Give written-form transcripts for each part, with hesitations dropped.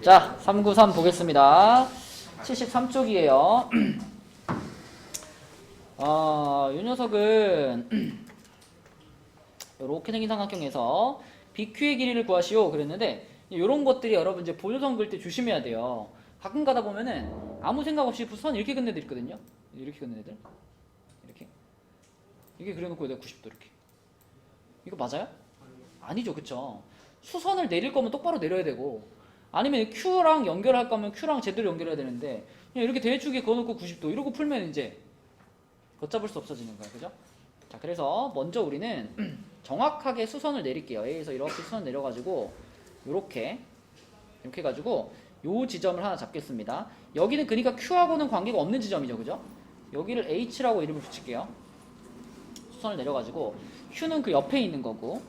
자, 393 보겠습니다. 73쪽이에요. 이 녀석은 이렇게 생긴 삼각형에서 BQ의 길이를 구하시오 그랬는데 이런 것들이 여러분 이제 보조선 그릴 때 조심해야 돼요. 가끔 가다 보면은 아무 생각 없이 선 이렇게 긋는 애들 있거든요. 이렇게 긋는 애들. 이렇게. 이게 그려놓고 여기다 90도 이렇게. 이거 맞아요? 아니죠, 그쵸? 수선을 내릴 거면 똑바로 내려야 되고 아니면 Q랑 연결할 거면 Q랑 제대로 연결해야 되는데 그냥 이렇게 대충에 그어놓고 90도 이러고 풀면 이제 걷잡을 수 없어지는 거예요, 그죠? 자, 그래서 먼저 우리는 정확하게 수선을 내릴게요. A에서 이렇게 수선 내려가지고 이렇게 해가지고 요 지점을 하나 잡겠습니다. 여기는 그러니까 Q하고는 관계가 없는 지점이죠, 그죠? 여기를 H라고 이름을 붙일게요. 수선을 내려가지고 Q는 그 옆에 있는 거고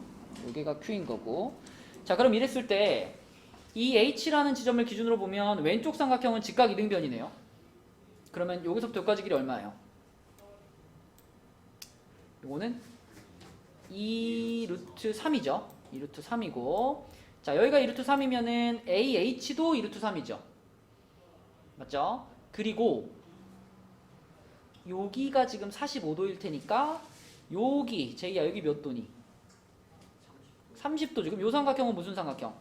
여기가 Q인 거고. 자, 그럼 이랬을 때 이 H라는 지점을 기준으로 보면 왼쪽 삼각형은 직각 이등변이네요. 그러면 여기서부터 여기까지 길이 얼마예요? 요거는 2루트 3이죠. 2루트 3이고 자, 여기가 2루트 3이면은 AH도 2루트 3이죠. 맞죠? 그리고 여기가 지금 45도일 테니까 여기 제이야 여기 몇 도니? 30도. 지금 요 삼각형은 무슨 삼각형?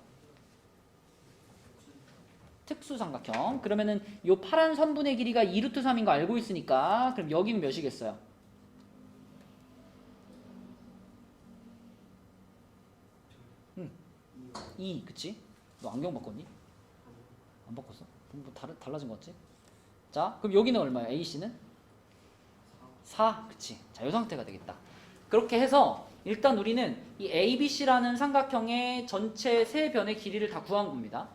특수삼각형. 그러면은 요 파란 선분의 길이가 2루트 3인 거 알고 있으니까 그럼 여기는 몇이겠어요? 2, 그치? 너 안경 바꿨니? 안 바꿨어? 뭐 달라진 거 같지? 자, 그럼 여기는 얼마야? AC는? 4, 그치? 자, 요 상태가 되겠다. 그렇게 해서 일단 우리는 이 ABC라는 삼각형의 전체 세 변의 길이를 다 구한 겁니다.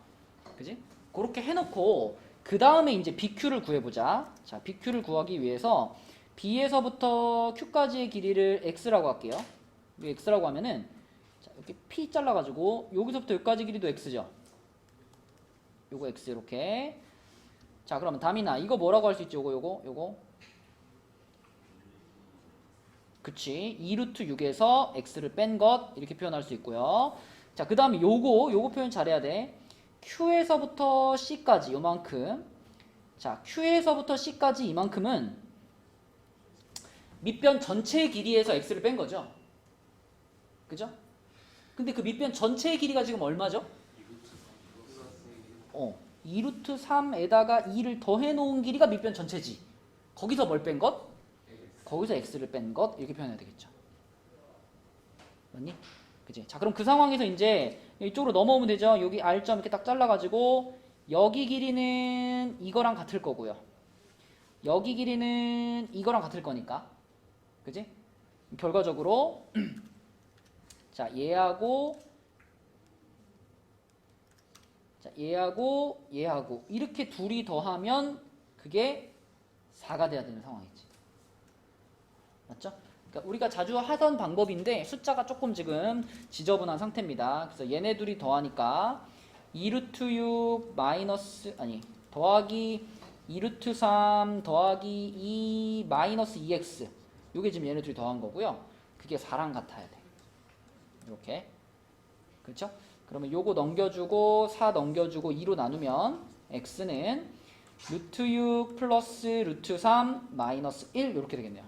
그지? 그렇게 해놓고 그 다음에 이제 BQ를 구해보자. 자, BQ를 구하기 위해서 B에서부터 Q까지의 길이를 X라고 할게요. 이 X라고 하면은 자, 이렇게 P 잘라가지고 여기서부터 여기까지 길이도 X죠. 요거 X 이렇게. 자, 그러면 담이나 이거 뭐라고 할 수 있지? 요거 그치? 2루트 6에서 X를 뺀 것 이렇게 표현할 수 있고요. 자, 그 다음에 요거 표현 잘해야 돼. Q에서부터 C까지 요만큼. 자, Q에서부터 C까지 이만큼은 밑변 전체의 길이에서 X를 뺀 거죠. 그죠? 근데 그 밑변 전체의 길이가 지금 얼마죠? 2루트 3에다가 2를 더해 놓은 길이가 밑변 전체지. 거기서 뭘 뺀 것? 거기서 X를 뺀 것 이렇게 표현해야 되겠죠. 맞니? 그치? 자, 그럼 그 상황에서 이제 이쪽으로 넘어오면 되죠. 여기 R점 이렇게 딱 잘라가지고 여기 길이는 이거랑 같을 거고요. 여기 길이는 이거랑 같을 거니까. 그지? 결과적으로 자, 얘하고 이렇게 둘이 더하면 그게 4가 돼야 되는 상황이지. 맞죠? 그러니까 우리가 자주 하던 방법인데 숫자가 조금 지금 지저분한 상태입니다. 그래서 얘네 둘이 더하니까 2루트 6 마이너스 더하기 2루트 3 더하기 2 마이너스 2x 요게 지금 얘네 둘이 더한 거고요. 그게 4랑 같아야 돼. 이렇게. 그렇죠? 그러면 요거 넘겨주고 4 넘겨주고 2로 나누면 x는 루트 6 플러스 루트 3 마이너스 1 이렇게 되겠네요.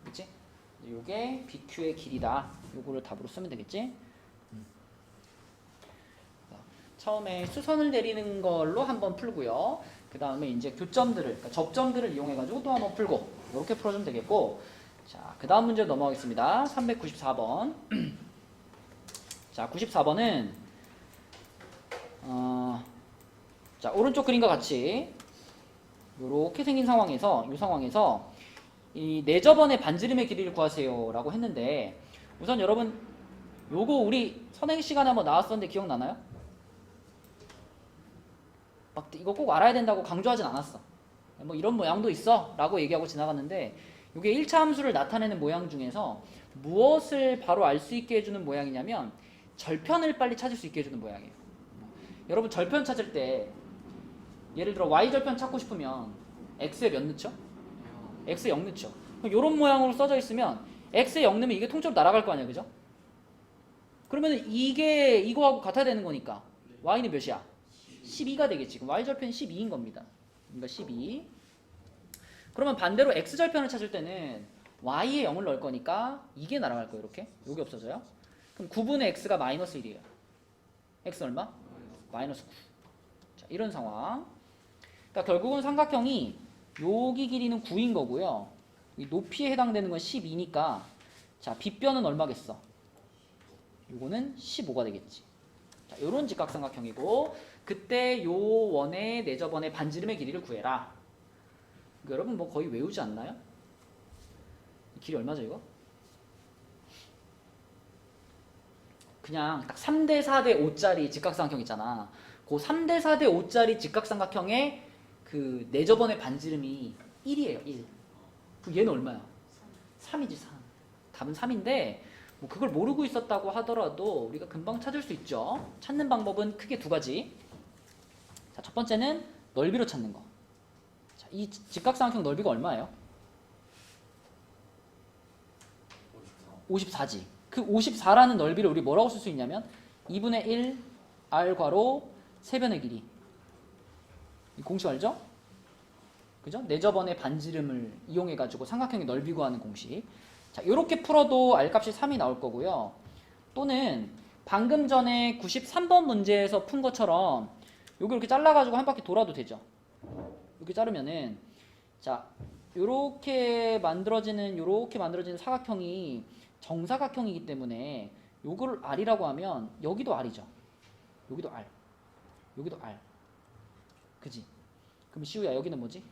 그치? 요게 BQ의 길이다. 요거를 답으로 쓰면 되겠지? 처음에 수선을 내리는 걸로 한번 풀고요. 그 다음에 이제 교점들을, 그러니까 접점들을 이용해가지고 또 한번 풀고 이렇게 풀어주면 되겠고. 자, 그 다음 문제로 넘어가겠습니다. 394번. 자, 94번은 자, 오른쪽 그림과 같이 이렇게 생긴 상황에서 이 상황에서 이 내저번의 반지름의 길이를 구하세요 라고 했는데 우선 여러분 요거 우리 선행 시간에 한번 나왔었는데 기억나나요? 막 이거 꼭 알아야 된다고 강조하진 않았어. 뭐 이런 모양도 있어 라고 얘기하고 지나갔는데 이게 1차 함수를 나타내는 모양 중에서 무엇을 바로 알 수 있게 해주는 모양이냐면 절편을 빨리 찾을 수 있게 해주는 모양이에요. 여러분 절편 찾을 때 예를 들어 y절편 찾고 싶으면 x에 몇 넣죠? x에 0 넣죠. 이런 모양으로 써져 있으면 x에 0 넣으면 이게 통째로 날아갈 거 아니야, 그죠? 그러면 이게 이거하고 같아야 되는 거니까 y는 몇이야? 12가 되겠지. 그럼 y절편이 12인 겁니다. 그러니까 12. 그러면 반대로 x절편을 찾을 때는 y에 0을 넣을 거니까 이게 날아갈 거예요. 이렇게. 여기 없어져요. 그럼 9분의 x가 마이너스 1이에요. x 얼마? 마이너스 9. 자, 이런 상황. 그러니까 결국은 삼각형이 여기 길이는 9인 거고요. 이 높이에 해당되는 건 12니까 자, 빗변은 얼마겠어? 요거는 15가 되겠지. 자, 요런 직각삼각형이고 그때 요 원의 내저번의 반지름의 길이를 구해라. 여러분 뭐 거의 외우지 않나요? 길이 얼마죠 이거? 그냥 딱 3대 4대 5짜리 직각삼각형 있잖아. 그 3대 4대 5짜리 직각삼각형의 그 내저번의 반지름이 1이에요. 1. 그럼 얘는 얼마야? 3이지 3. 답은 3인데 뭐 그걸 모르고 있었다고 하더라도 우리가 금방 찾을 수 있죠. 찾는 방법은 크게 두 가지. 자, 첫 번째는 넓이로 찾는 거. 자, 이 직각삼각형 넓이가 얼마예요? 54지. 그 54라는 넓이를 우리 뭐라고 쓸 수 있냐면 2분의 1 r 괄호 세변의 길이. 이 공식 알죠? 그죠? 내저번의 반지름을 이용해 가지고 삼각형의 넓이 구하는 공식. 자, 요렇게 풀어도 r 값이 3이 나올 거고요. 또는 방금 전에 93번 문제에서 푼 것처럼 요거 이렇게 잘라 가지고 한 바퀴 돌아도 되죠. 이렇게 자르면은 자, 요렇게 만들어지는 사각형이 정사각형이기 때문에 요거를 r이라고 하면 여기도 r이죠. 여기도 r. 여기도 r. 그지? 그럼 시우야 여기는 뭐지?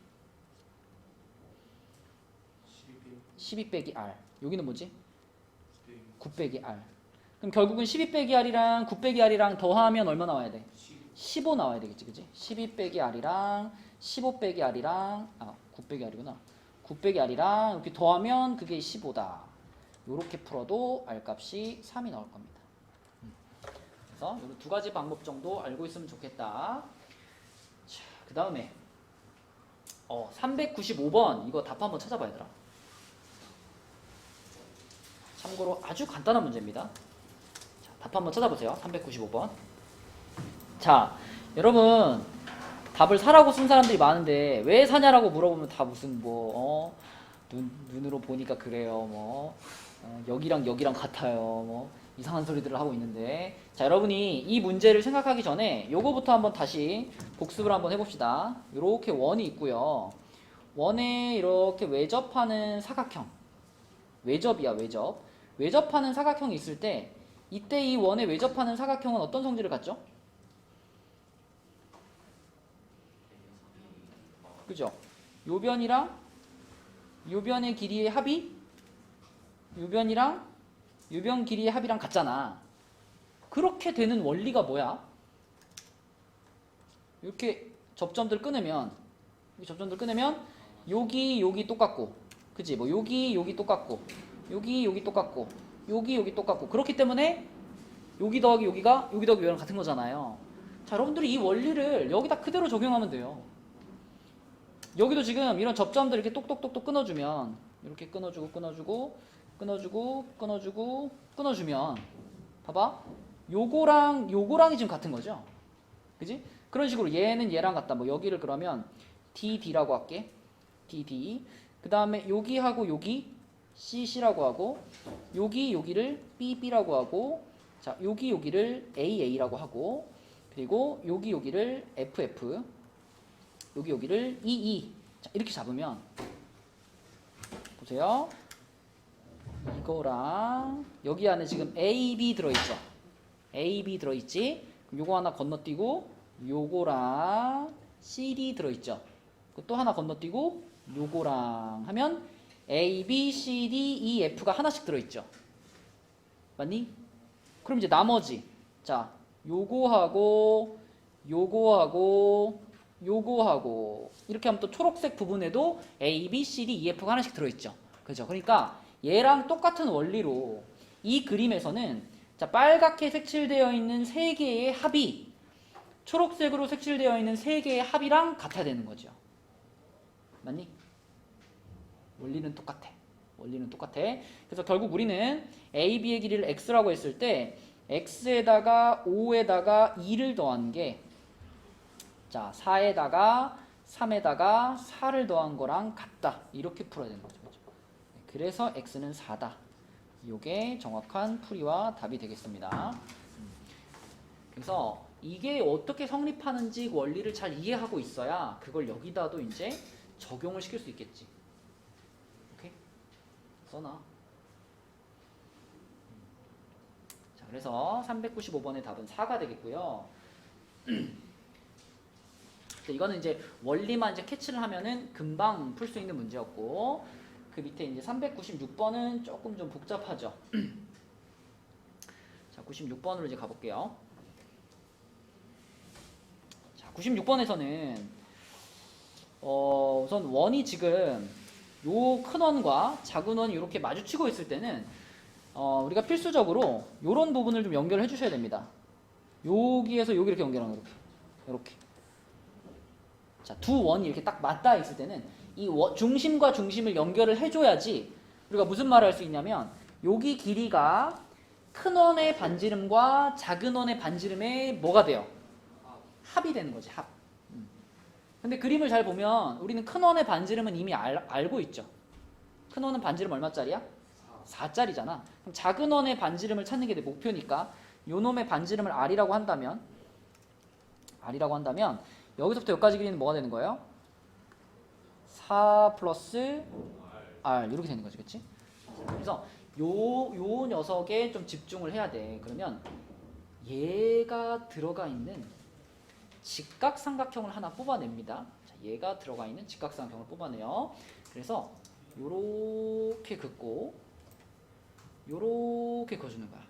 12 빼기 r. 여기는 뭐지? 9 빼기 r. 그럼 결국은 12 빼기 r이랑 9 빼기 r이랑 더하면 얼마 나와야 돼? 15 나와야 되겠지. 그지? 12 빼기 r이랑 15 빼기 r이랑 9 빼기 r이구나. 9 빼기 r이랑 이렇게 더하면 그게 15다. 요렇게 풀어도 r 값이 3이 나올 겁니다. 그래서 이 두 가지 방법 정도 알고 있으면 좋겠다. 자, 그 다음에 395번 이거 답 한번 찾아봐야 되라. 참고로 아주 간단한 문제입니다. 자, 답 한번 찾아보세요. 395번. 자, 여러분 답을 사라고 쓴 사람들이 많은데 왜 사냐라고 물어보면 다 무슨 눈으로 보니까 그래요. 여기랑 여기랑 같아요. 이상한 소리들을 하고 있는데 자, 여러분이 이 문제를 생각하기 전에 요거부터 한번 다시 복습을 한번 해봅시다. 이렇게 원이 있고요. 원에 이렇게 외접하는 사각형. 외접이야, 외접. 외접하는 사각형이 있을 때 이때 이 원에 외접하는 사각형은 어떤 성질을 갖죠? 그죠? 요 변이랑 요 변의 길이의 합이 요 변이랑 요 변 길이의 합이랑 같잖아. 그렇게 되는 원리가 뭐야? 이렇게 접점들 끊으면 여기 똑같고, 그치? 뭐 여기 똑같고, 여기 똑같고, 여기 똑같고. 그렇기 때문에 여기 더하기 여기가 여기 더하기 여기랑 같은 거잖아요. 자, 여러분들이 이 원리를 여기다 그대로 적용하면 돼요. 여기도 지금 이런 접점들 이렇게 똑똑똑똑 끊어주면 이렇게 끊어주면 봐봐, 요거랑이 지금 같은 거죠, 그지? 그런 식으로 얘는 얘랑 같다. 뭐 여기를 그러면 DD라고 할게. DD. 그 다음에 여기하고 여기 CC라고 하고 여기를 BB라고 하고 자, 여기를 AA라고 하고 그리고 여기를 FF 여기를 EE. 자, 이렇게 잡으면 보세요. 이거랑 여기 안에 지금 AB 들어있죠. AB 들어있지. 그럼 요거 하나 건너뛰고 요거랑 CD 들어있죠. 또 하나 건너뛰고 요거랑 하면 A, B, C, D, E, F가 하나씩 들어있죠. 맞니? 그럼 이제 나머지 자, 요거하고 이렇게 하면 또 초록색 부분에도 A, B, C, D, E, F가 하나씩 들어있죠. 그죠? 그러니까 얘랑 똑같은 원리로 이 그림에서는 자, 빨갛게 색칠되어 있는 세 개의 합이 초록색으로 색칠되어 있는 세 개의 합이랑 같아야 되는 거죠. 맞니? 원리는 똑같아. 그래서 결국 우리는 A, B의 길이를 X라고 했을 때 x에다가 5에다가 2를 더한 게 자 4에다가 3에다가 4를 더한 거랑 같다. 이렇게 풀어야 되는 거죠. 그렇죠? 그래서 x는 4다. 이게 정확한 풀이와 답이 되겠습니다. 그래서 이게 어떻게 성립하는지 원리를 잘 이해하고 있어야 그걸 여기다도 이제 적용을 시킬 수 있겠지. 오케이? 써놔. 자, 그래서 395번의 답은 4가 되겠고요. 이거는 이제 원리만 이제 캐치를 하면은 금방 풀 수 있는 문제였고, 그 밑에 이제 396번은 조금 좀 복잡하죠. 자, 96번으로 이제 가볼게요. 자, 96번에서는 우선 원이 지금 요 큰 원과 작은 원이 이렇게 마주치고 있을 때는 우리가 필수적으로 요런 부분을 좀 연결을 해주셔야 됩니다. 여기에서 여기 이렇게 연결하는 거 이렇게. 자, 두 원이 이렇게 딱 맞닿아 있을 때는 이 중심과 중심을 연결을 해줘야지 우리가 무슨 말을 할 수 있냐면 여기 길이가 큰 원의 반지름과 작은 원의 반지름의 뭐가 돼요? 합이 되는 거지, 합. 근데 그림을 잘 보면 우리는 큰 원의 반지름은 이미 알고 있죠. 큰 원은 반지름 얼마짜리야? 4짜리잖아. 그럼 작은 원의 반지름을 찾는 게 내 목표니까 요 놈의 반지름을 R이라고 한다면 여기서부터 여기까지 길이는 뭐가 되는 거예요? 4 플러스 R 이렇게 되는 거지, 그치? 그래서 요 녀석에 좀 집중을 해야 돼. 그러면 얘가 들어가 있는 직각삼각형을 하나 뽑아냅니다. 자, 얘가 들어가 있는 직각삼각형을 뽑아내요. 그래서 요렇게 긋고 요렇게 그어주는 거야.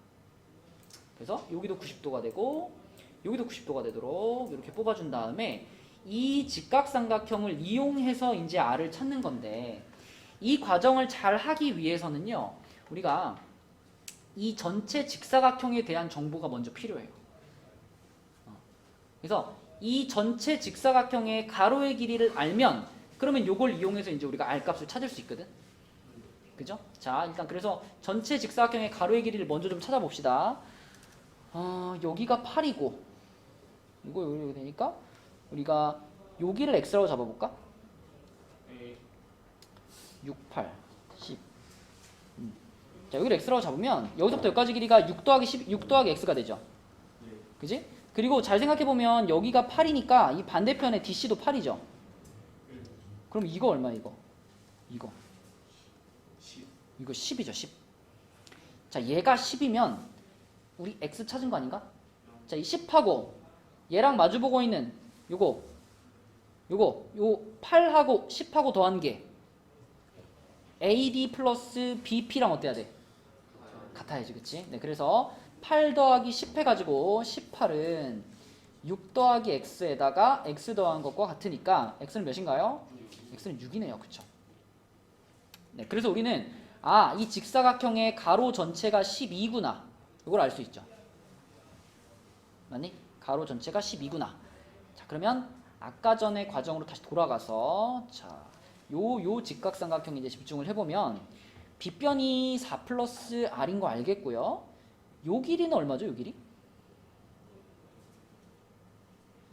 그래서 여기도 90도가 되고 여기도 90도가 되도록 이렇게 뽑아준 다음에 이 직각삼각형을 이용해서 이제 R을 찾는 건데, 이 과정을 잘 하기 위해서는요, 우리가 이 전체 직사각형에 대한 정보가 먼저 필요해요. 그래서 이 전체 직사각형의 가로의 길이를 알면 그러면 요걸 이용해서 이제 우리가 R 값을 찾을 수 있거든. 그죠? 자, 일단 그래서 전체 직사각형의 가로의 길이를 먼저 좀 찾아봅시다. 여기가 8이고 이거 여기 되니까 우리가 여기를 x라고 잡아볼까? 6, 8, 10. 자, 여기를 x라고 잡으면 여기서부터 여기까지 길이가 6 더하기 10, 6 더하기 x가 되죠. 그지? 그리고 잘 생각해보면 여기가 8이니까 이 반대편에 DC도 8이죠. 그럼 이거 얼마야, 이거? 이거 10이죠, 10. 자, 얘가 10이면 우리 x 찾은 거 아닌가? 자, 이 10하고 얘랑 마주보고 있는 요거 요 8하고 10하고 더한 게 AD 플러스 BP랑 어때야 돼? 같아야지, 그치? 네, 그래서 8 더하기 10 해가지고 18은 6 더하기 x에다가 x 더한 것과 같으니까 x는 몇인가요? x는 6이네요, 그쵸? 네, 그래서 우리는 이 직사각형의 가로 전체가 12구나 이걸 알 수 있죠. 맞니? 가로 전체가 12구나. 자, 그러면 아까 전의 과정으로 다시 돌아가서 자, 요 직각삼각형에 이제 집중을 해보면 빗변이 4 플러스 R인 거 알겠고요. 요 길이는 얼마죠? 요 길이?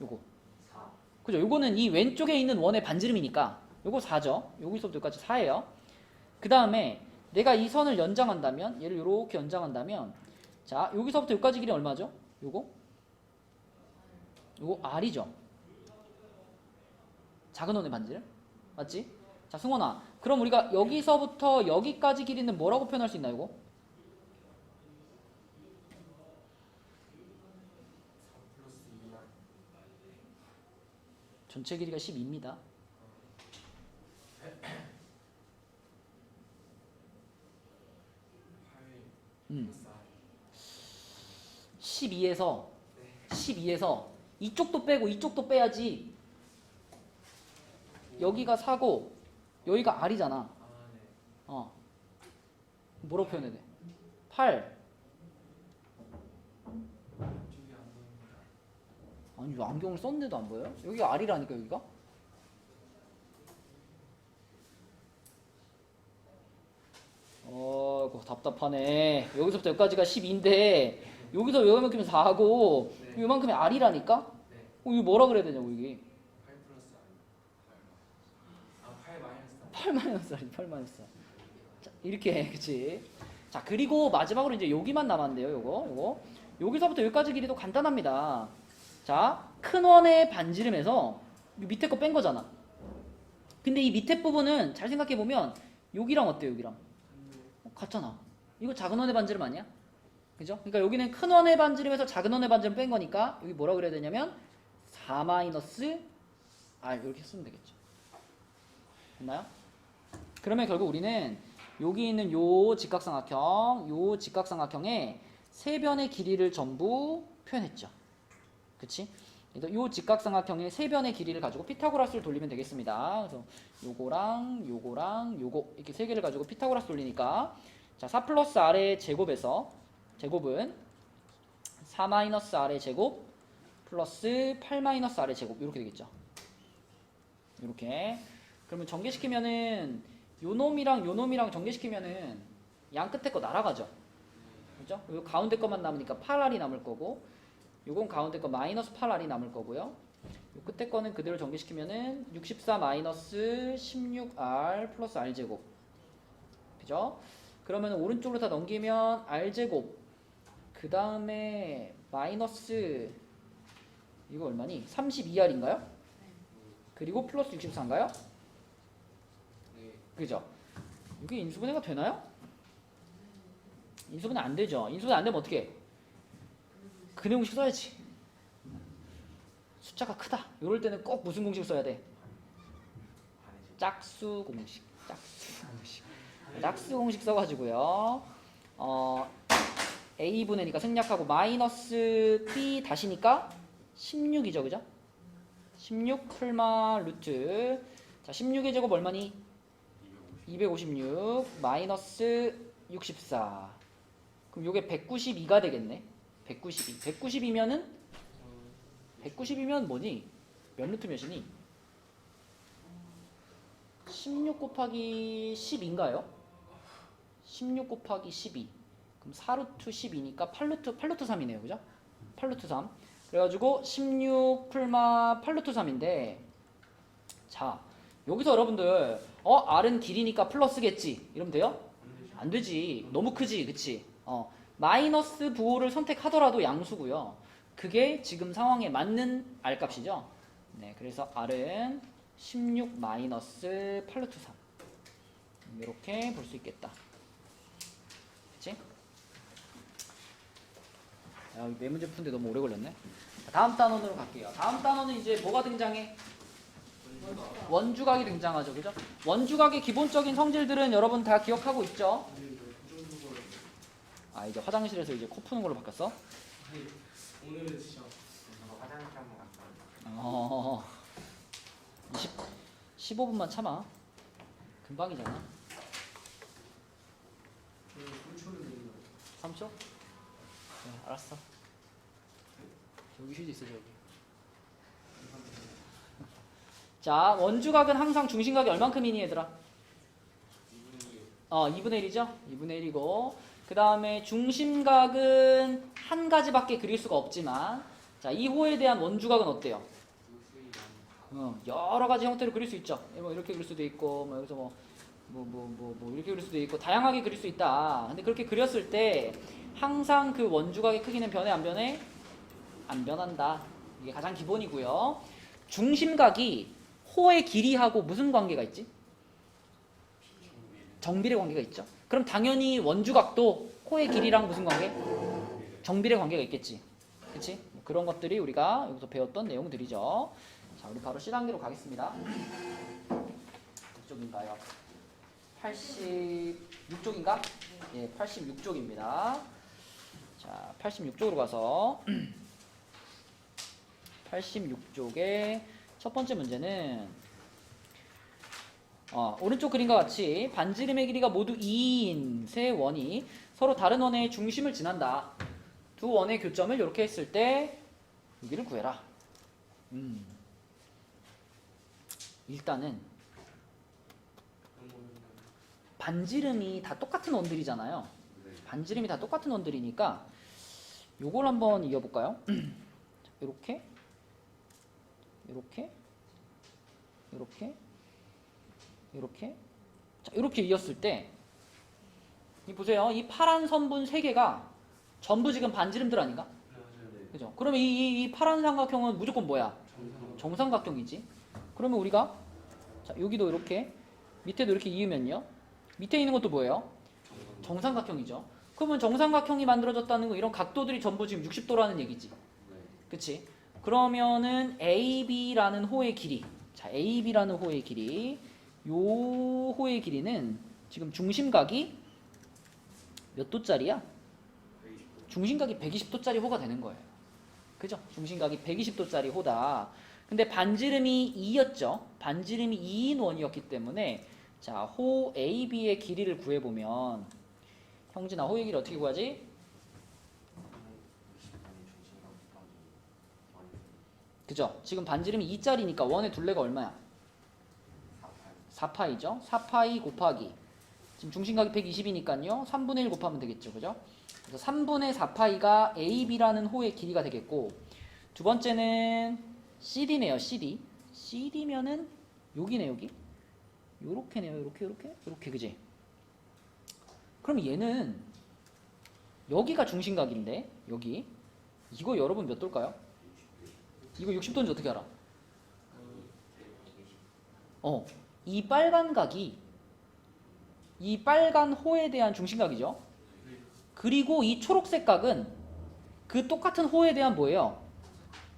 요거. 그죠? 요거는 이 왼쪽에 있는 원의 반지름이니까 요거 4죠. 여기서부터 여기까지 4예요. 그 다음에 내가 이 선을 연장한다면, 얘를 요렇게 연장한다면, 자, 여기서부터 여기까지 길이 얼마죠? 요거 R이죠. 작은 원의 반지름? 맞지? 자, 승원아, 그럼 우리가 여기서부터 여기까지 길이는 뭐라고 표현할 수 있나, 이거? 전체 길이가 12입니다. 12에서 이쪽도 빼고 이쪽도 빼야지. 여기가 4고 여기가 R이잖아. 뭐라고 표현해야 돼? 8. 아니, 왜 안경을 썼는데도 안 보여요? 여기가 R이라니까, 여기가? 그거 답답하네. 여기서부터 여기까지가 12인데 여기서 요만큼이 4고 네. 요만큼이 R이라니까? 네. 이거 뭐라 그래야 되냐고 이게 8 플러스 R. 8 마이너스 R. 8 마이너스 R이 8 마이너스 R. 자, 이렇게 해, 그치? 자, 그리고 마지막으로 이제 여기만 남았는데요. 요거 여기서부터 여기까지 길이도 간단합니다. 자, 큰 원의 반지름에서 이 밑에 거 뺀 거잖아. 근데 이 밑에 부분은 잘 생각해 보면 여기랑 어때요? 여기랑 같잖아. 이거 작은 원의 반지름 아니야? 그죠? 그러니까 여기는 큰 원의 반지름에서 작은 원의 반지름 뺀 거니까 여기 뭐라 그래야 되냐면 4 마이너스 R 이렇게 쓰면 되겠죠. 됐나요? 그러면 결국 우리는 여기 있는 요 직각삼각형의 세 변의 길이를 전부 표현했죠. 그치? 그래서 요 직각삼각형의 세 변의 길이를 가지고 피타고라스를 돌리면 되겠습니다. 그래서 요거랑 요거 이렇게 세 개를 가지고 피타고라스 돌리니까 자, 4 플러스 R의 제곱에서 제곱은 4 마이너스 R의 제곱 플러스 8 마이너스 R의 제곱 이렇게 되겠죠. 이렇게. 그러면 전개시키면은 요 놈이랑 전개시키면은 양 끝에 거 날아가죠. 그죠? 요 가운데 것만 남으니까 8R이 남을 거고 요건 가운데 거 마이너스 8R이 남을 거고요. 요 끝에 거는 그대로 전개시키면은 64 마이너스 16R 플러스 R제곱. 그죠? 그러면 오른쪽으로 다 넘기면 R제곱 그 다음에 마이너스 이거 얼마니? 32R인가요? 그리고 플러스 64인가요? 네. 그죠? 이게 인수분해가 되나요? 인수분해 안 되죠. 인수분해 안 되면 어떻게 해? 근해 공식 써야지. 숫자가 크다. 이럴 때는 꼭 무슨 공식 써야 돼? 짝수 공식. 짝수 공식 써가지고요. A분해니까 생략하고 마이너스 B 다시니까 16이죠. 그죠? 16 풀마 루트. 자, 16의 제곱 얼마니? 256 마이너스 64. 그럼 요게 192가 되겠네. 192이면은 뭐니? 몇 루트 몇이니? 16 곱하기 10인가요? 16 곱하기 12. 그럼 4루트 12니까 8루트 3이네요. 그죠? 8루트 3. 그래가지고 16 풀마 8루트 3인데 자, 여기서 여러분들 R은 길이니까 플러스겠지. 이러면 돼요? 안 되지. 너무 크지. 그치? 마이너스 부호를 선택하더라도 양수고요. 그게 지금 상황에 맞는 R 값이죠. 네, 그래서 R은 16 마이너스 8루트 3 이렇게 볼 수 있겠다. 그치? 야, 네 문제 푸는데 너무 오래 걸렸네. 다음 단원으로 갈게요. 다음 단원은 이제 뭐가 등장해? 원주각이 등장하죠. 그죠? 원주각의 기본적인 성질들은 여러분 다 기억하고 있죠? 아, 이제 화장실에서 이제 코 푸는 걸로 바뀌었어? 오늘은 진짜 저도 화장실 한번 갔다 15분만 참아. 금방이잖아. 3초? 네, 알았어. 여기 휴지 있어, 저기. 자, 원주각은 항상 중심각이 얼만큼이니, 얘들아? 2분의 1이죠? 2분의 1이고. 그 다음에 중심각은 한 가지밖에 그릴 수가 없지만, 자, 이 호에 대한 원주각은 어때요? 여러 가지 형태로 그릴 수 있죠. 뭐 이렇게 그릴 수도 있고, 뭐 여기서 뭐 이렇게 그릴 수도 있고, 다양하게 그릴 수 있다. 근데 그렇게 그렸을 때 항상 그 원주각의 크기는 변해 안 변해? 안 변한다. 이게 가장 기본이고요. 중심각이 호의 길이하고 무슨 관계가 있지? 정비례 관계가 있죠. 그럼 당연히 원주각도 호의 길이랑 무슨 관계? 정비례 관계가 있겠지. 그치? 그런 것들이 우리가 여기서 배웠던 내용들이죠. 자, 우리 바로 C단계로 가겠습니다. 이쪽인가요? 86쪽인가? 예, 86쪽입니다. 자, 86쪽으로 가서 86쪽의 첫 번째 문제는 오른쪽 그림과 같이 반지름의 길이가 모두 2인 세 원이 서로 다른 원의 중심을 지난다. 두 원의 교점을 이렇게 했을 때 여기를 구해라. 일단은 반지름이 다 똑같은 원들이잖아요. 반지름이 다 똑같은 원들이니까 요걸 한번 이겨볼까요? 이렇게, 이렇게, 이렇게, 이렇게. 자, 이렇게 이었을 때, 이 보세요. 이 파란 선분 3개가 전부 지금 반지름들 아닌가? 그죠? 그러면 이 파란 삼각형은 무조건 뭐야? 정삼각형이지. 그러면 우리가 자, 여기도 이렇게 밑에도 이렇게 이으면요. 밑에 있는 것도 뭐예요? 정삼각형이죠. 그러면 정삼각형이 만들어졌다는 거 이런 각도들이 전부 지금 60도라는 얘기지. 그치? 그러면은 AB라는 호의 길이. 자, AB라는 호의 길이. 요 호의 길이는 지금 중심각이 몇 도짜리야? 중심각이 120도짜리 호가 되는 거예요. 그죠? 중심각이 120도짜리 호다. 근데 반지름이 2였죠. 반지름이 2인 원이었기 때문에 자, 호 AB의 길이를 구해보면 형진아, 호의 길이 어떻게 구하지? 그죠? 지금 반지름이 2짜리니까 원의 둘레가 얼마야? 4파이죠? 4파이 곱하기 지금 중심각이 120이니까요. 3분의 1 곱하면 되겠죠. 그죠? 그래서 3분의 4파이가 AB라는 호의 길이가 되겠고 두 번째는 CD네요. CD. CD면은 여기네 여기. 요렇게네요. 요렇게 그지? 그럼 얘는 여기가 중심각인데 여기 이거 여러분 몇 도일까요? 이거 60도인지 어떻게 알아? 이 빨간 각이 이 빨간 호에 대한 중심각이죠. 그리고 이 초록색 각은 그 똑같은 호에 대한 뭐예요?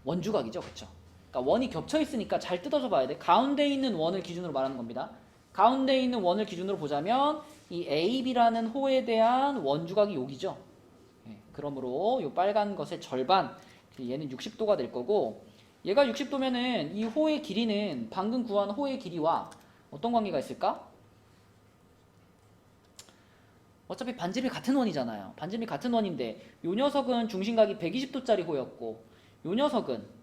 원주각이죠. 그쵸? 그러니까 원이 겹쳐 있으니까 잘 뜯어서 봐야 돼. 가운데 있는 원을 기준으로 말하는 겁니다. 가운데 있는 원을 기준으로 보자면 이 AB라는 호에 대한 원주각이 여기죠. 그러므로 이 빨간 것의 절반, 얘는 60도가 될 거고 얘가 60도면은 이 호의 길이는 방금 구한 호의 길이와 어떤 관계가 있을까? 어차피 반지름이 같은 원이잖아요. 반지름이 같은 원인데 요 녀석은 중심각이 120도짜리 호였고 요 녀석은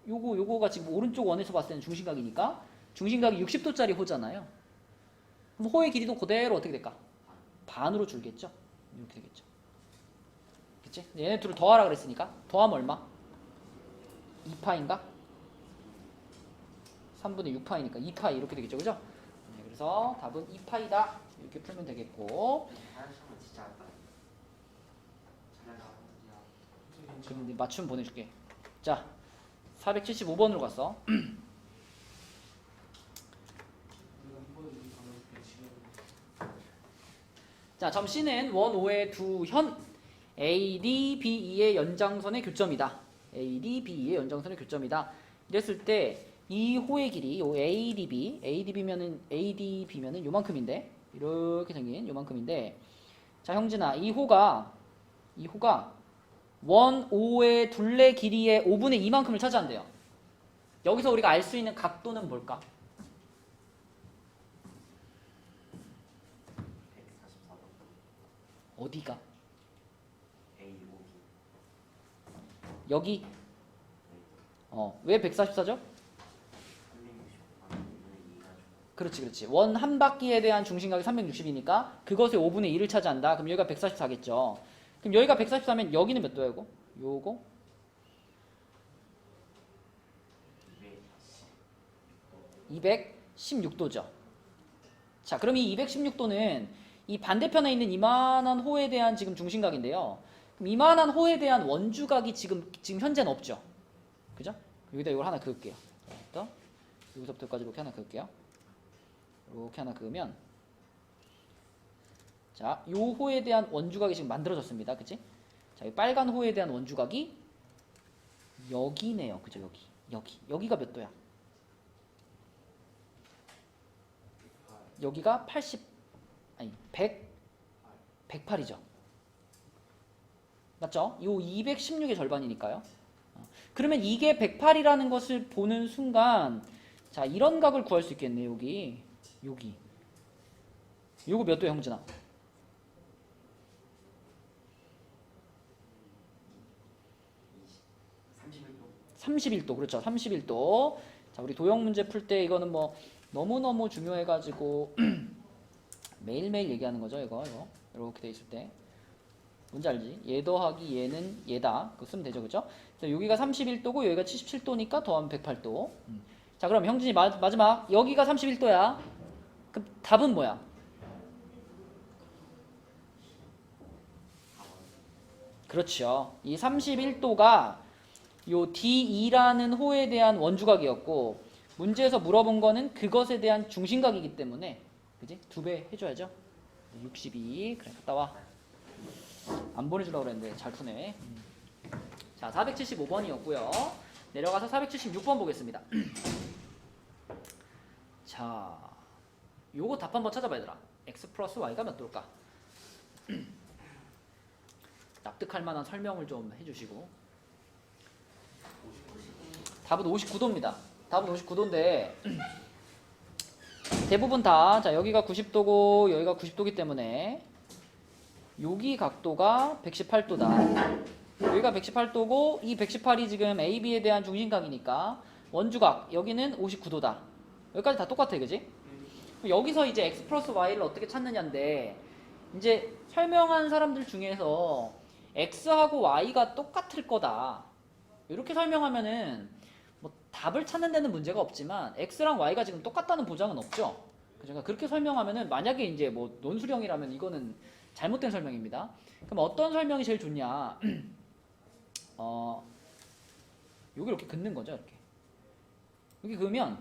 요거가 지금 오른쪽 원에서 봤을 때는 중심각이니까 중심각이 60도짜리 호잖아요. 그럼 호의 길이도 그대로 어떻게 될까? 반으로 줄겠죠? 이렇게 되겠죠. 그치? 얘네 둘을 더하라 그랬으니까 더하면 얼마? 2파인가? 3분의 6파이니까 2파이 이렇게 되겠죠. 그죠? 네, 그래서 답은 2파이다. 이렇게 풀면 되겠고 그럼 이제 맞춤 보내줄게. 자, 475번으로 갔어. 자, 점 C는 원 O의 두 현 AD, BE의 연장선의 교점이다. AD, BE의 연장선의 교점이다. 이랬을 때 이 호의 길이 요 ADB면은 요만큼인데 이렇게 생긴 요만큼인데 자, 형진아, 이 호가 원 O의 둘레 길이의 5분의 2만큼을 차지한대요. 여기서 우리가 알 수 있는 각도는 뭘까? 어디가? 여기? 왜 144죠? 그렇지. 원 한 바퀴에 대한 중심각이 360이니까 그것의 5분의 1을 차지한다. 그럼 여기가 144겠죠. 그럼 여기가 144면 여기는 몇 도야, 이거? 요거? 216도죠. 자, 그럼 이 216도는 이 반대편에 있는 이만한 호에 대한 지금 중심각인데요. 그럼 이만한 호에 대한 원주각이 지금 현재는 없죠. 그죠? 여기다 이걸 하나 그을게요. 여기서부터까지 이렇게 하나 그을게요. 이렇게 하나 그으면 자, 요 호에 대한 원주각이 지금 만들어졌습니다. 그치? 자, 이 빨간 호에 대한 원주각이 여기네요. 그죠? 여기가 몇 도야? 여기가 108이죠. 맞죠? 요 216의 절반이니까요. 그러면 이게 108이라는 것을 보는 순간 자, 이런 각을 구할 수 있겠네. 여기 요거 몇 도야, 형진아? 31도. 그렇죠. 31도. 자, 우리 도형 문제 풀 때 이거는 뭐 너무너무 중요해가지고 매일매일 얘기하는 거죠. 이거 이렇게 돼 있을 때 뭔지 알지? 얘 더하기 얘는 얘다. 그거 쓰면 되죠, 그죠? 그래서 여기가 31도고 여기가 77도니까 더하면 108도. 자, 그럼 형진이 마지막 여기가 31도야. 그럼 답은 뭐야? 그렇죠. 이 31도가 요 D2라는 호에 대한 원주각이었고 문제에서 물어본 거는 그것에 대한 중심각이기 때문에 그지? 2배 해줘야죠. 62. 그래 갔다 와. 안 보내주려고 그랬는데 잘 푸네. 자, 475번이었고요. 내려가서 476번 보겠습니다. 자, 요거 답 한번 찾아봐 얘들아. x 플러스 y가 몇 도일까? 납득할 만한 설명을 좀 해주시고. 답은 59도입니다. 답은 59도인데 대부분 다, 자, 여기가 90도고 여기가 90도기 때문에 여기 각도가 118도다. 여기가 118도고 이 118이 지금 AB에 대한 중심각이니까 원주각 여기는 59도다. 여기까지 다 똑같아, 그지? 여기서 이제 x 플러스 y를 어떻게 찾느냐인데 이제 설명한 사람들 중에서 x하고 y가 똑같을 거다 이렇게 설명하면은 뭐 답을 찾는 데는 문제가 없지만 x랑 y가 지금 똑같다는 보장은 없죠. 그러니까 그렇게 설명하면은 만약에 이제 뭐 논술형이라면 이거는 잘못된 설명입니다. 그럼 어떤 설명이 제일 좋냐? 여기 이렇게 긋는 거죠, 이렇게. 여기 그으면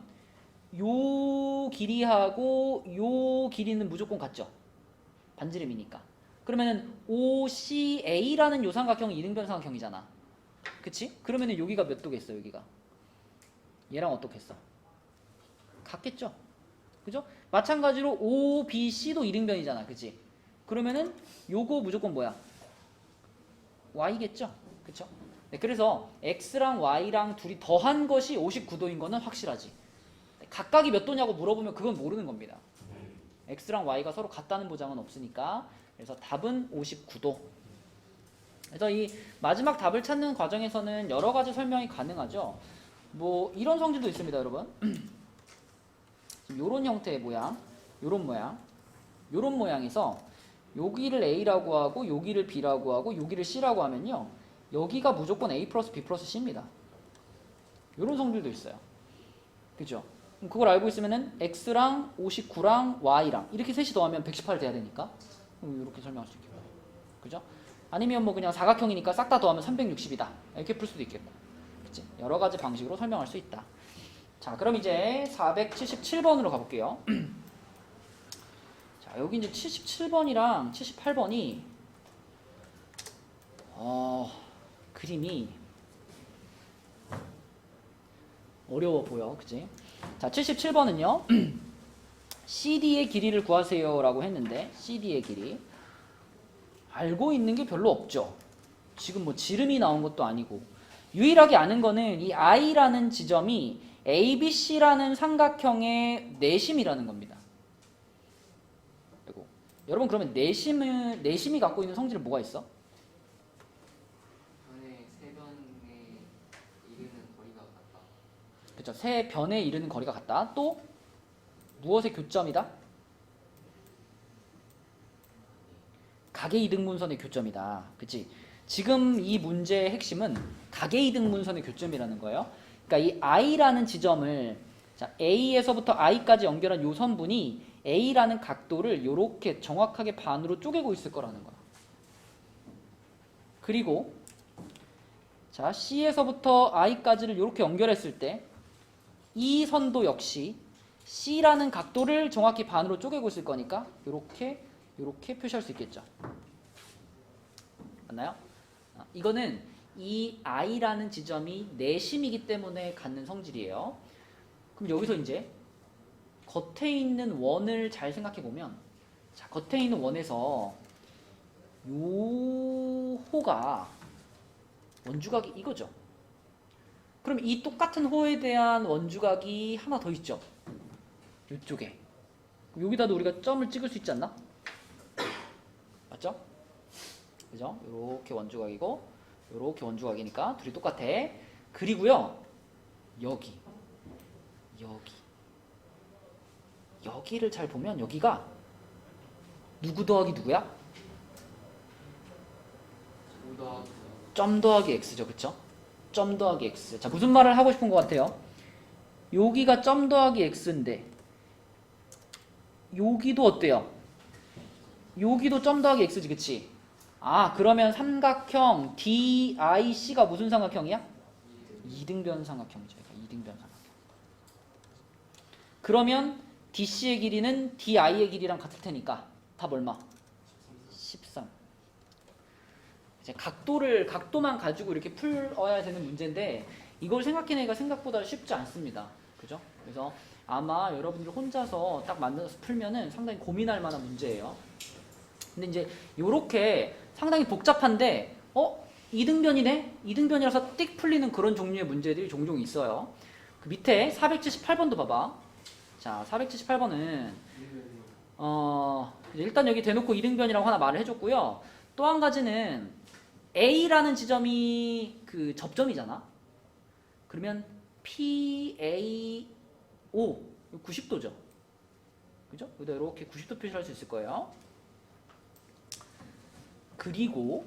요 길이하고 요 길이는 무조건 같죠. 반지름이니까. 그러면은 OCA라는 요 삼각형이 이등변 삼각형이잖아. 그치? 그러면은 여기가 몇 도겠어, 여기가? 얘랑 어떻겠어? 같겠죠? 그죠? 마찬가지로 OBC도 이등변이잖아. 그치? 그러면은 요거 무조건 뭐야? Y겠죠? 그쵸? 네, 그래서 X랑 Y랑 둘이 더한 것이 59도인 거는 확실하지. 각각이 몇 도냐고 물어보면 그건 모르는 겁니다. X랑 Y가 서로 같다는 보장은 없으니까. 그래서 답은 59도. 그래서 이 마지막 답을 찾는 과정에서는 여러 가지 설명이 가능하죠. 뭐 이런 성질도 있습니다, 여러분. 요런 형태의 모양, 요런 모양, 요런 모양에서 여기를 A라고 하고 여기를 B라고 하고 여기를 C라고 하면요, 여기가 무조건 A 플러스 B 플러스 C입니다. 요런 성질도 있어요. 그죠? 그걸 알고 있으면은 X랑 59랑 Y랑 이렇게 셋이 더하면 118 돼야 되니까 이렇게 설명할 수 있겠고, 그죠? 아니면 뭐 그냥 사각형이니까 싹 다 더하면 360이다 이렇게 풀 수도 있겠고, 그치? 여러 가지 방식으로 설명할 수 있다. 자, 그럼 이제 477번으로 가볼게요. 자, 여기 이제 77번이랑 78번이 그림이 어려워 보여, 그치? 자, 77번은요 CD의 길이를 구하세요 라고 했는데 CD의 길이 알고 있는 게 별로 없죠. 지금 뭐 지름이 나온 것도 아니고 유일하게 아는 거는 이 I라는 지점이 ABC라는 삼각형의 내심이라는 겁니다. 그리고 여러분 그러면 내심이 갖고 있는 성질은 뭐가 있어? 변의 세 변에 이르는 거리가 같다. 그렇죠. 세 변에 이르는 거리가 같다. 또 무엇의 교점이다? 각의 이등분선의 교점이다. 그치? 지금 이 문제의 핵심은 각의 이등분선의 교점이라는 거예요. 그러니까 이 I라는 지점을, 자, A에서부터 I까지 연결한 요 선분이 A라는 각도를 이렇게 정확하게 반으로 쪼개고 있을 거라는 거야. 그리고 자, C에서부터 I까지를 이렇게 연결했을 때 이 선도 역시 C라는 각도를 정확히 반으로 쪼개고 있을 거니까 이렇게 표시할 수 있겠죠. 맞나요? 이거는 이 I라는 지점이 내심이기 때문에 갖는 성질이에요. 그럼 여기서 이제 겉에 있는 원을 잘 생각해 보면, 자, 겉에 있는 원에서 요 호가 원주각이 이거죠. 그럼 이 똑같은 호에 대한 원주각이 하나 더 있죠. 이쪽에. 여기다도 우리가 점을 찍을 수 있지 않나? 맞죠? 그죠? 요렇게 원주각이고 요렇게 원주각이니까 둘이 똑같아. 그리고요, 여기를 잘 보면 여기가 누구 더하기 누구야? 점 더하기 x죠, 그쵸? 점 더하기 x. 자, 무슨 말을 하고 싶은 것 같아요? 여기가 점 더하기 x인데 여기도 어때요? 여기도 점 더하기 x지, 그치? 아, 그러면 삼각형 DIC가 무슨 삼각형이야? 이등변 삼각형이죠. 이등변 삼각형. 그러면 DC의 길이는 DI의 길이랑 같을 테니까 답 얼마? 13. 이제 각도만 가지고 이렇게 풀어야 되는 문제인데 이걸 생각해내기가 생각보다 쉽지 않습니다. 그죠? 그래서 아마 여러분들 혼자서 딱 만들어서 풀면은 상당히 고민할 만한 문제예요. 근데 이제 요렇게 상당히 복잡한데 이등변이네? 이등변이라서 띡 풀리는 그런 종류의 문제들이 종종 있어요. 그 밑에 478번도 봐봐. 자, 478번은 일단 여기 대놓고 이등변이라고 하나 말을 해줬고요. 또 한 가지는 A라는 지점이 그 접점이잖아. 그러면 PAO 90도죠. 그죠? 여기다 이렇게 90도 표시할 수 있을 거예요. 그리고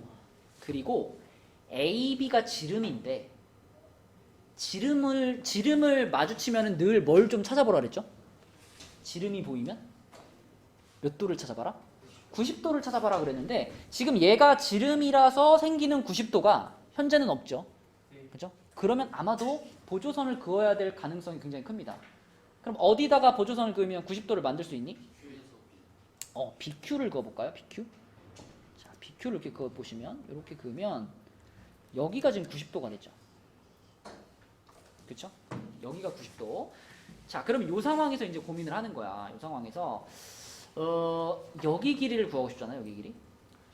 AB가 지름인데 지름을 마주치면은 늘 뭘 좀 찾아보라 그랬죠? 지름이 보이면 몇 도를 찾아봐라? 90도를 찾아봐라 그랬는데 지금 얘가 지름이라서 생기는 90도가 현재는 없죠. 그죠? 그러면 아마도 보조선을 그어야 될 가능성이 굉장히 큽니다. 그럼 어디다가 보조선을 그으면 90도를 만들 수 있니? BQ를 그어볼까요? BQ? 자, BQ를 이렇게 그어보시면 이렇게 그으면 여기가 지금 90도가 되죠. 그쵸? 여기가 90도. 자, 그럼 이 상황에서 이제 고민을 하는 거야. 이 상황에서 여기 길이를 구하고 싶잖아요. 여기 길이.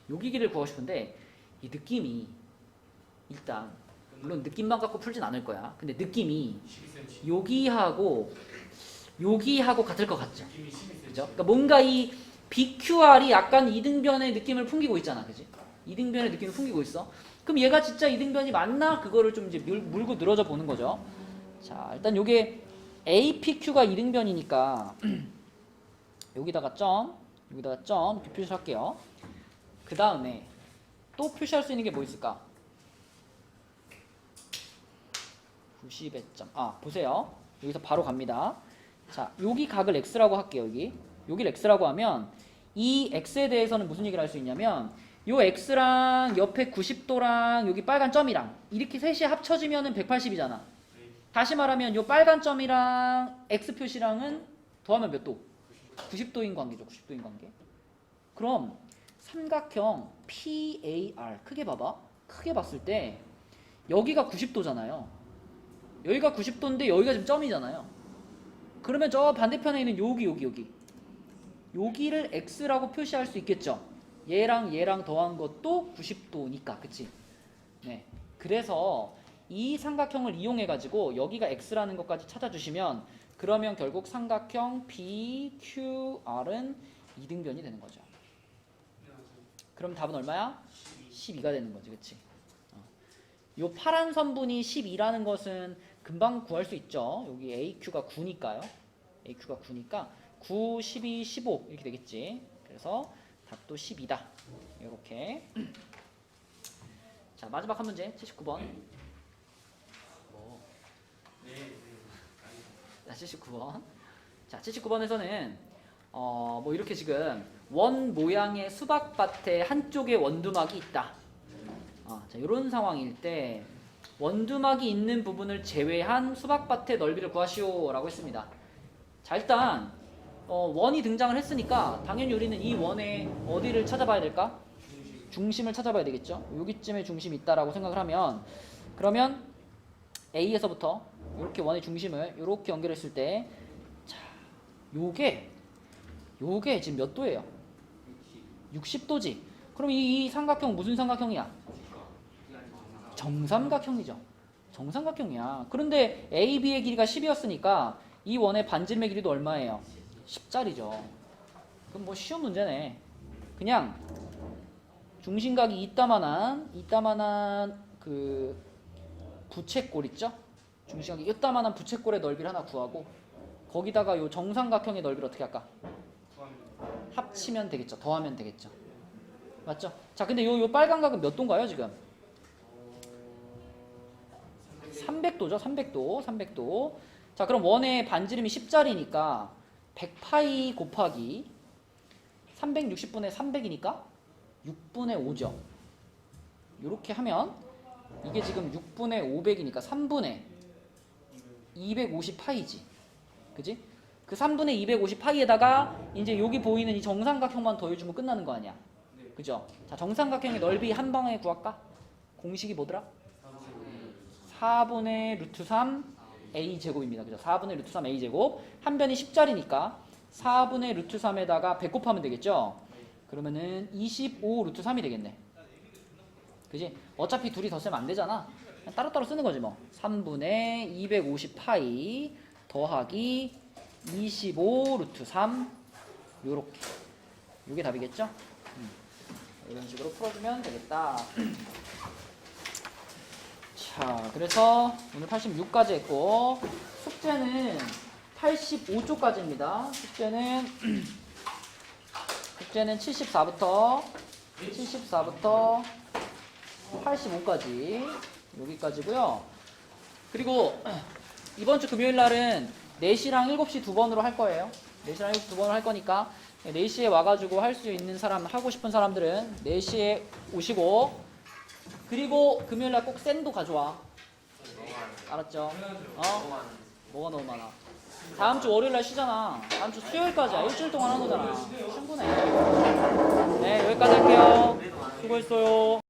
여기 길이를 구하고 싶은데 이 느낌이 일단 물론 느낌만 갖고 풀진 않을 거야. 근데 느낌이 여기하고 같을 것 같죠. 그죠? 그러니까 뭔가 이 BQR이 약간 이등변의 느낌을 풍기고 있잖아. 그지? 이등변의 느낌을 풍기고 있어. 그럼 얘가 진짜 이등변이 맞나? 그거를 좀 이제 물고 늘어져 보는 거죠. 자, 일단 요게 APQ가 이등변이니까 여기다가 점 이렇게 표시할게요. 그 다음에 또 표시할 수 있는 게 뭐 있을까? 90의 점. 보세요. 여기서 바로 갑니다. 자, 여기 각을 x라고 할게요. 여기를 x라고 하면 이 x에 대해서는 무슨 얘기를 할 수 있냐면 요 x랑 옆에 90도랑 여기 빨간 점이랑 이렇게 셋이 합쳐지면은 180이잖아. 다시 말하면 요 빨간 점이랑 x 표시랑은 더하면 몇 도? 90도인 관계죠. 90도인 관계. 그럼 삼각형 PAR 크게 봐봐. 크게 봤을 때 여기가 90도잖아요. 여기가 90도인데 여기가 지금 점이잖아요. 그러면 저 반대편에 있는 여기를 x라고 표시할 수 있겠죠. 얘랑 더한 것도 90도니까. 그치? 네. 그래서 이 삼각형을 이용해 가지고 여기가 x라는 것까지 찾아주시면 그러면 결국 삼각형 BQR은 이등변이 되는 거죠. 그럼 답은 얼마야? 12가 되는 거지. 그치? 요 파란 선분이 12라는 것은 금방 구할 수 있죠. 여기 AQ가 9니까요. AQ가 9니까 9, 12, 15 이렇게 되겠지. 그래서 답도 12다. 이렇게. 자, 마지막 한 문제 79번. 자, 79번. 자, 79번에서는 뭐 이렇게 지금 원 모양의 수박밭에 한쪽에 원두막이 있다. 자, 이런 상황일 때 원두막이 있는 부분을 제외한 수박밭의 넓이를 구하시오라고 했습니다. 자, 일단 원이 등장을 했으니까 당연히 우리는 이 원의 어디를 찾아봐야 될까? 중심을 찾아봐야 되겠죠. 여기쯤에 중심이 있다라고 생각을 하면 그러면 A에서부터 이렇게 원의 중심을 이렇게 연결했을 때 자, 요게 지금 몇 도예요? 60도지. 그럼 이 삼각형 무슨 삼각형이야? 정삼각형이죠. 정삼각형이야. 그런데 AB의 길이가 10이었으니까 이 원의 반지름의 길이도 얼마예요? 10짜리죠. 그럼 뭐 쉬운 문제네. 그냥 중심각이 이따만한 그 부채꼴 있죠? 중심각이 이따만한 부채꼴의 넓이를 하나 구하고 거기다가 요 정삼각형의 넓이를 어떻게 할까? 합치면 되겠죠. 더하면 되겠죠. 맞죠? 자, 근데 요 빨간 각은 몇 도인가요, 지금? 300도죠. 300도. 자, 그럼 원의 반지름이 10짜리니까 100파이 곱하기 360분의 300이니까 6분의 5죠. 이렇게 하면 이게 지금 6분의 500이니까 3분의 250파이지. 그지? 그 3분의 250파이에다가 이제 여기 보이는 이 정삼각형만 더해주면 끝나는 거 아니야. 그죠? 자, 정삼각형의 넓이 한 방에 구할까? 공식이 뭐더라? 4분의 루트 3 a 제곱입니다. 그죠? 4분의 루트 3 a 제곱. 한 변이 10짜리니까 4분의 루트 3에다가 100 곱하면 되겠죠? 그러면은 25 루트 3이 되겠네. 그지? 어차피 둘이 덧셈 안 되잖아. 그냥 따로따로 쓰는 거지 뭐. 3분의 250 파이 더하기 25 루트 3 요렇게. 요게 답이겠죠? 이런 식으로 풀어주면 되겠다. 자, 그래서 오늘 86까지 했고 숙제는 85쪽까지입니다. 숙제는 74부터 85까지 여기까지고요. 그리고 이번 주 금요일 날은 4시랑 7시 두 번으로 할 거예요. 4시랑 7시 두 번으로 할 거니까 4시에 와가지고 할 수 있는 사람, 하고 싶은 사람들은 4시에 오시고, 그리고 금요일 날 꼭 쌤도 가져와. 알았죠? 뭐가 너무 많아? 다음 주 월요일 날 쉬잖아. 다음 주 수요일까지야. 일주일 동안 하는 거잖아. 충분해. 네, 여기까지 할게요. 수고했어요.